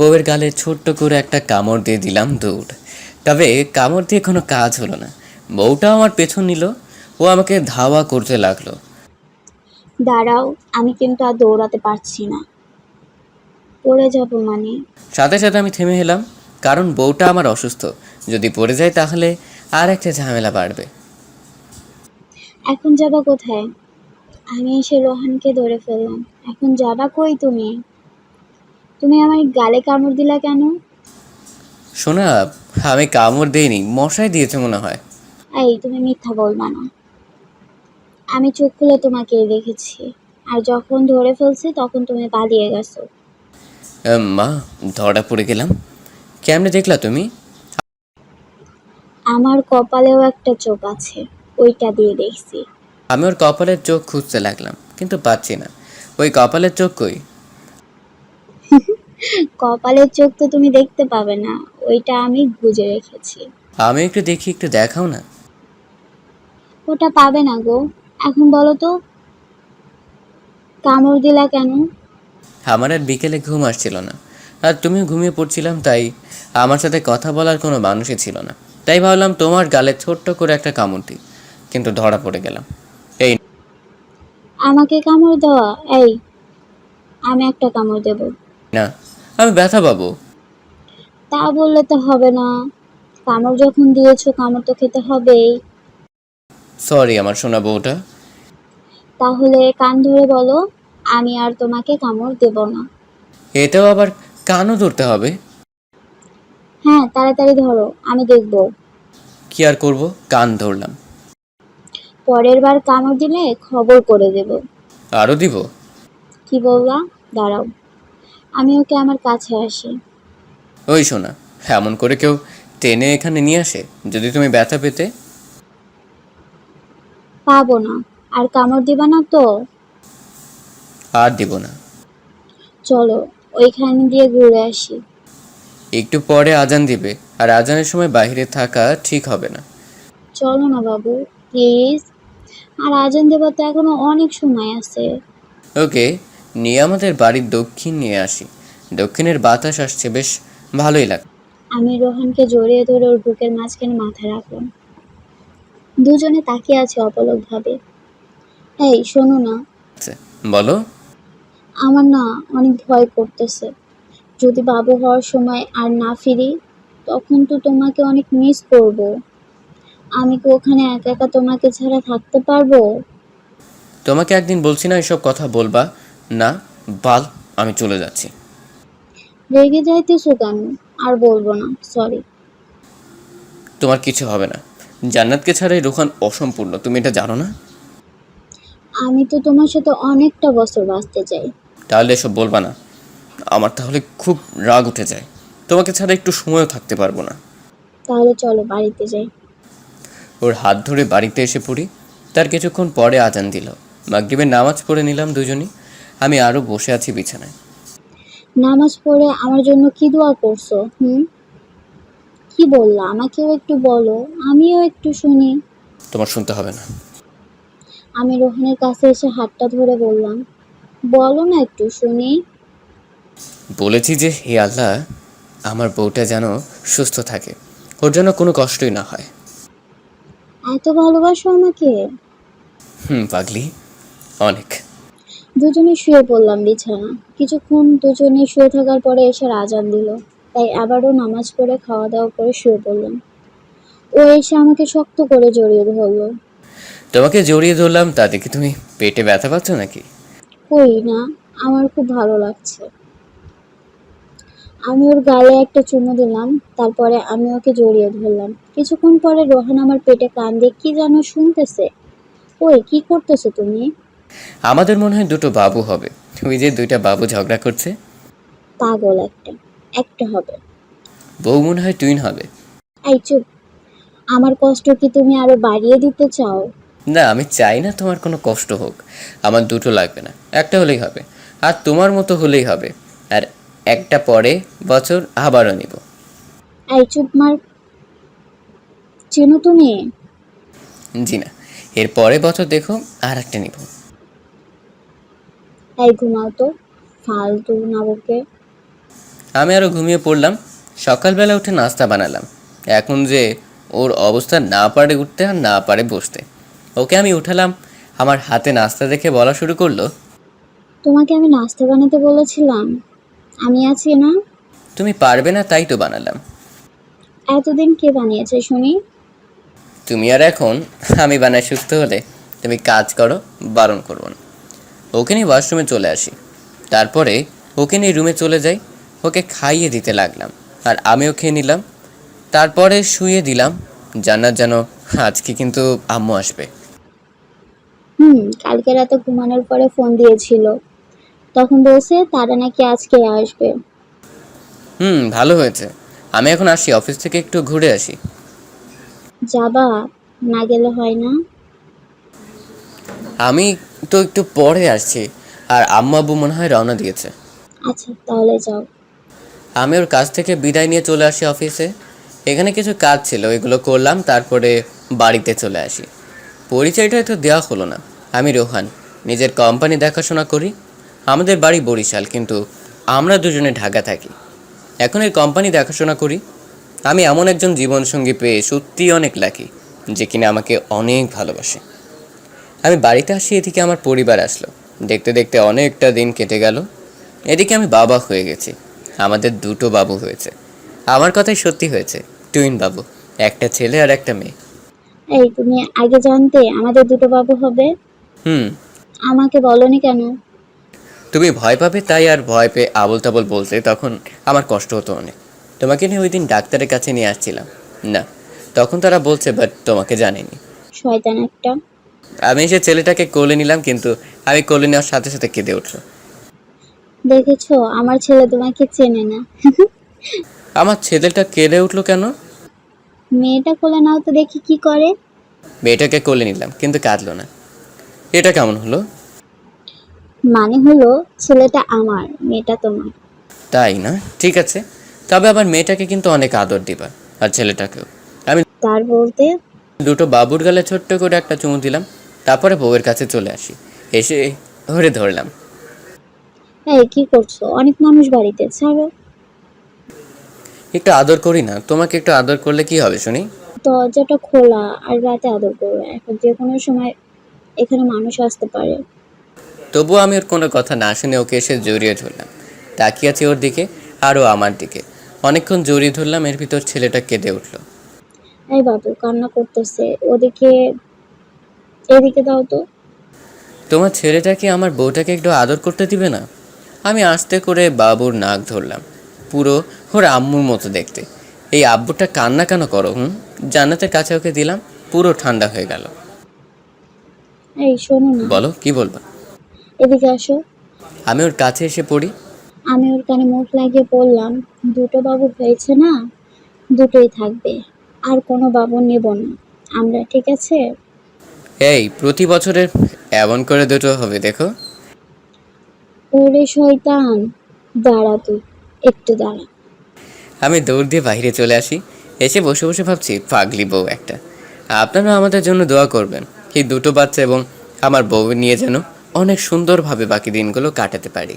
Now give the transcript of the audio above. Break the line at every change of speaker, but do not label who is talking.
বউয়ের গালে ছোট্ট করে একটা কামড় দিয়ে দিলাম দৌড়। তবে কামড় দিয়ে কোনো কাজ হলো না। বউটাও আমার পেছন নিল। ও আমাকে ধাওয়া করতে লাগলো।
দাঁড়াও, আমি কিন্তু আর দৌড়াতে পারছি না, পড়ে যাবো মানে।
সাথে সাথে আমি থেমে এলাম, কারণ বউটা আমার অসুস্থ। যদি পড়ে যায় তাহলে আর একটা ঝামেলা বাড়বে।
এখন যাবা কোথায়? আমি এসে রোহানকে ধরে ফেললাম। এখন যাবা কই তুমি? তুমি আমার গালে কামড় দিলা কেন?
শোনা, আমি কামড় দেইনি, মশাই দিয়েছে মনে হয়।
এই, তুমি মিথ্যা বলবা না। আমি চোখ খুলে তোমাকে দেখেছি, আর যখন ধরে ফেলছি তখন তুমি পালিয়ে গেছো।
মা, ধরা পড়ে গেলাম। কেমনে দেখলা তুমি?
আমার কপালেও একটা চোখ আছে, ওইটা দিয়ে দেখছি।
আমি ওর কপালের চোখ খুঁজতে লাগলাম, কিন্তু পাচ্ছি না। ওই কপালের চোখ কই?
কপালের চোখ তো তুমি দেখতে পাবে না, ওইটা আমি গুজে রেখেছি।
আমি একটু দেখি, একটু দেখাও না।
ওটা পাবে না গো। এখন বলো তো, কামড় দিলা কেন?
আমার আর বিকেলে ঘুম আসছিল না, আর তুমিও ঘুমিয়ে পড়ছিলাম, তাই আমার সাথে কথা বলার কোনো মানুষই ছিল না। তাই ভাবলাম তোমার গালে ছোট্ট করে একটা কামড় দিই, কিন্তু ধরা পড়ে গেলাম। এই
আমাকে কামড় দেওয়া? এই, আমি একটা কামড় দেব।
না, আমি ব্যথা পাবো।
তা বললে তো হবে না, কামড় যখন দিয়েছো কামড় তো খেতে হবেই।
সরি আমার সোনা বউটা।
তাহলে কান ধরে বলো, আমি আর তোমাকে কামড় দেব না।
এতেও আবার কানও ধরতে হবে?
হ্যাঁ, তাড়াতাড়ি ধরো, আমি দেখবো।
কি আর করব, কান ধরলাম।
পরের বার কামড় দিলে খবর করে দেব।
আরও দিব?
কি বললা? দাঁড়াও, আমি ওকে আমার কাছে আসি।
ওই শোনা, এমন করে কেউ টেনে এখানে নিয়ে আসে? যদি তুমি ব্যথা পেতে।
পাবো না। আর কামড় দিবা না তো?
আর দিব না।
চলো, ওইখান দিয়ে ঘুরে আসি।
একটু পরে আজান দিবে, আর আজানের সময় বাইরে থাকা ঠিক হবে না।
চলো না বাবু, প্লিজ। আর আজান দেবার তো এখনো অনেক সময় আছে।
ওকে, নিয়ে আমাদের বাড়ির দক্ষিণ নিয়ে আসি। দক্ষিণের বাতাস আসছে, বেশ ভালোই লাগছে।
আমি রোহানকে জড়িয়ে ধরে ওর বুকের মাঝখানে মাথা রাখলাম। দুজনে তাকিয়ে আছে অপলক ভাবে। এই শোনো না,
বলো।
আমার না অনেক ভয় করতেছে। যদি বাবু হওয়ার সময় আর না ফিরি, তখন তো তোমাকে অনেক মিস করব। আমি কি ওখানে একা একা তোমাকে ছাড়া থাকতে পারবো?
তোমাকে একদিন বলছি না এসব কথা বলবা না? বাল, আমি চলে যাচ্ছি।
রেগে যাইতেছো কেন? আর বলবো না, সরি।
তোমার কিছু হবে না। জান্নাতকে ছাড়াই রোহান অসম্পূর্ণ, তুমি এটা জানো না?
আমি তো তোমার সাথে অনেকটা বছর বাঁচতে চাই।
তাহলে এসব বলবা না। আমার তাহলে খুব রাগ উঠে যায়। তোমাকে ছাড়া একটু সময়ও থাকতে পারবো না।
তাহলে চলো বাড়িতে যাই।
ওর হাত ধরে বাড়িতে এসে পড়ি। তার কিছুক্ষণ পরে আজান দিল। মাগরিবের নামাজ পড়ে নিলাম দুজনই। আমি আরও বসে আছি বিছানায়।
নামাজ পড়ে আমার জন্য কি দোয়া করছো? কি বললা? আমাকেও একটু বলো, আমিও একটু শুনি।
তোমার শুনতে হবে না।
আমি রোহানের কাছে এসে হাতটা ধরে বললাম, বলো না একটু শুনি।
বলেছি যে হে আল্লাহ, আমার বউটা যেন সুস্থ থাকে, ওর যেন কোনো কষ্টই না হয়।
এত ভালোবাসো আমাকে?
পাগলি, অনেক।
দুজনে শুয়ে পড়লাম বিছানা। কিছুক্ষণ দুজনে শুয়ে থাকার পরে এসে আজান দিল। তাই আবারও নামাজ পড়ে খাওয়া দাওয়া করে শুয়ে পড়লাম। ও এসে আমাকে শক্ত করে জড়িয়ে ধরলো।
তোমাকে জড়িয়ে ধরলাম, তাতে কি তুমি পেটে ব্যথা পাচ্ছ নাকি?
কই না, আমার খুব ভালো লাগছে। আমি ওর গালে একটা চুমু দিলাম, তারপরে আমি ওকে জড়িয়ে ধরলাম। কিছুক্ষণ পরে রোহান আমার পেটে কান দিয়ে কি যেন শুনতেছে। ওই, কি করতেছো তুমি?
আমাদের মনে হয় দুটো বাবু হবে। ওই যে দুইটা বাবু ঝগড়া করছে।
পাগল একটা, একটা হবে।
বউ মনে হয় টুইন হবে।
এই চুপ। আমার কষ্ট কি তুমি আরো বাড়িয়ে দিতে চাও?
না, আমি চাই না তোমার কোনো কষ্ট হোক। আমার দুটো লাগবে না, একটা হলেই হবে। আর তোমার মতো হলেই হবে। আর একটা পরে বছর আবারও নিব।
এই চুপ মার। চেনো তুমি?
জি না, এর পরে বছর দেখো আর একটা নিব।
এই ঘুমাও তো, ফালতু না বকে।
আমি আরও ঘুমিয়ে পড়লাম। সকালবেলা উঠে নাস্তা বানালাম। এখন যে ওর অবস্থা, না পারে উঠতে আর না পারে বসতে। ওকে আমি উঠালাম, আমার হাতে নাস্তা দেখে বলা শুরু করলো,
তোমাকে আমি নাস্তা বানাতে বলেছিলাম, আমি আছি না?
তুমি পারবে না তাই তো বানালাম।
এতদিন কে বানিয়েছে শুনি?
তুমি আর এখন আমি বানাই সুস্থ হলে তুমি কাজ করো, বারণ করবো না। ওকে নিয়ে ওয়াশরুমে চলে আসি। তারপরে ওকে নিয়ে রুমে চলে যাই। ওকে খাইয়ে দিতে লাগলাম আর আমিও খেয়ে নিলাম। তারপরে শুয়ে দিলাম। জান্নাত যেন আজকে কিন্তু আম্মু আসবে।
কালকে রাতে ঘুমানোর পরে ফোন দিয়েছিল, তখন বলছে তারা নাকি আজকে আসবে।
ভালো হয়েছে। আমি এখন আসি, অফিস থেকে একটু ঘুরে আসি।
যাবা? না গেলে হয় না?
আমি তো একটু পরে আসছি, আর আম্মু আব্বু মনে হয় রওনা দিয়েছে।
আচ্ছা তাহলে যাও।
আমি ওর কাছ থেকে বিদায় নিয়ে চলে আসি অফিসে। এখানে কিছু কাজ ছিল, এগুলো করলাম, তারপরে বাড়িতে চলে আসি। পরিচয়টা তো দেওয়া হলো না। আমি রোহান, নিজের কোম্পানি দেখাশোনা করি। আমাদের বাড়ি বরিশাল, কিন্তু আমরা দুজনে ঢাকা থাকি। এখন এই কোম্পানি দেখাশোনা করি। আমি এমন একজন জীবনসঙ্গী পেয়ে সত্যিই অনেক লাকি, যে কিনা আমাকে অনেক ভালোবাসে। আমি বাড়িতে আসি, এদিকে আমার পরিবার আসলো। দেখতে দেখতে অনেকটা দিন কেটে গেল। এদিকে আমি বাবা হয়ে গেছি। আমাদের দুটো বাবু হয়েছে। আমার কথাই সত্যি হয়েছে, টুইন বাবু, একটা ছেলে আর একটা মেয়ে।
এই তুমি আগে জানতে আমাদের দুটো বাবু হবে?
হুম
আমাকে বলনি কেন?
তুমি ভয় পাবে তাই আর ভয় পেয়ে আবল তাবল বলতে তখন আমার কষ্ট হতো অনেক। তোমাকে নিয়ে ওই দিন ডাক্তারের কাছে নিয়ে আসছিলাম না, তখন তারা বলছে বাট তোমাকে জানিনি।
শয়তান একটা।
আমি সে ছেলেটাকে কোলে নিলাম, কিন্তু আমি কোলে নেওয়ার সাথে সাথে কেঁদে উঠলো।
দেখেছো, আমার ছেলে তোমাকে চেনে না।
আমার ছেলেটা কেঁদে উঠলো কেন?
মেয়েটা কোলে নাও তো দেখি কি করে।
মেয়েটাকে কোলে নিলাম কিন্তু কাঁদলো না। এটা কেমন হলো?
মানে হলো ছেলেটা আমার, মেয়েটা তোমার।
তাই না? ঠিক আছে, তবে আবার মেয়েটাকে কিন্তু অনেক আদর দিবা, আর ছেলেটাকেও। আমি
তার বলতে?
দুটো বাবুর গালে ছোট্ট করে একটা চুমু দিলাম। তারপরে বউয়ের কাছে চলে আসি। এসে ধরে ধরলাম।
এই কি করছো? অনেক মানুষ বাড়িতে, ছাড়ো।
একটু আদর করি না? তোমাকে একটু আদর করলে কি হবে শুনি?
দরজাটা খোলা, আর রাতে আদর করবে, এখন যে কোনো সময় এখানে মানুষ আসতে পারে।
তবুও আমি ওর কোনো কথা না শুনে ওকে এসে জড়িয়ে ধরলাম। তাকিয়ে আছি ওর দিকে, আরও আমার দিকে। অনেকক্ষণ জড়িয়ে ধরলাম, এর ভিতর ছেলেটা কেঁদে উঠলো।
এই বাবু কান্না করতেছে, ওদিকে এদিকে দাও তো।
তোমার ছেলেটা কি আমার বউটাকে একটু আদর করতে দিবে না? আমি আস্তে করে বাবুর নাক ধরলাম। পুরো ওর আম্মুর মতো দেখতে। এই আব্বুটা কান্না কেন করো? জান্নাতের কাছে ওকে দিলাম, পুরো ঠান্ডা হয়ে গেল।
এই শোনো না,
বলো, কি বলবা?
এদিকে আসো।
আমি ওর কাছে এসে পড়ি।
আমি ওর কানে মুখ লাগিয়ে বললাম, দুটো বাবু হয়েছে না, দুটোই থাকবে, আর কোনো বাবু নেব না আমরা, ঠিক আছে?
এই প্রতি বছরের এমন করে দুটো হবে দেখো।
ওরে শয়তান, দাঁড়া তুই, একটু দাঁড়া।
আমি দৌড় দিয়ে বাইরে চলে আসি। এসে বসে বসে ভাবছি, পাগলি বউ একটা। আপনারা আমাদের জন্য দোয়া করবেন, এই দুটো বাচ্চা এবং আমার বউ নিয়ে যেন অনেক সুন্দরভাবে বাকি দিনগুলো কাটাতে পারি।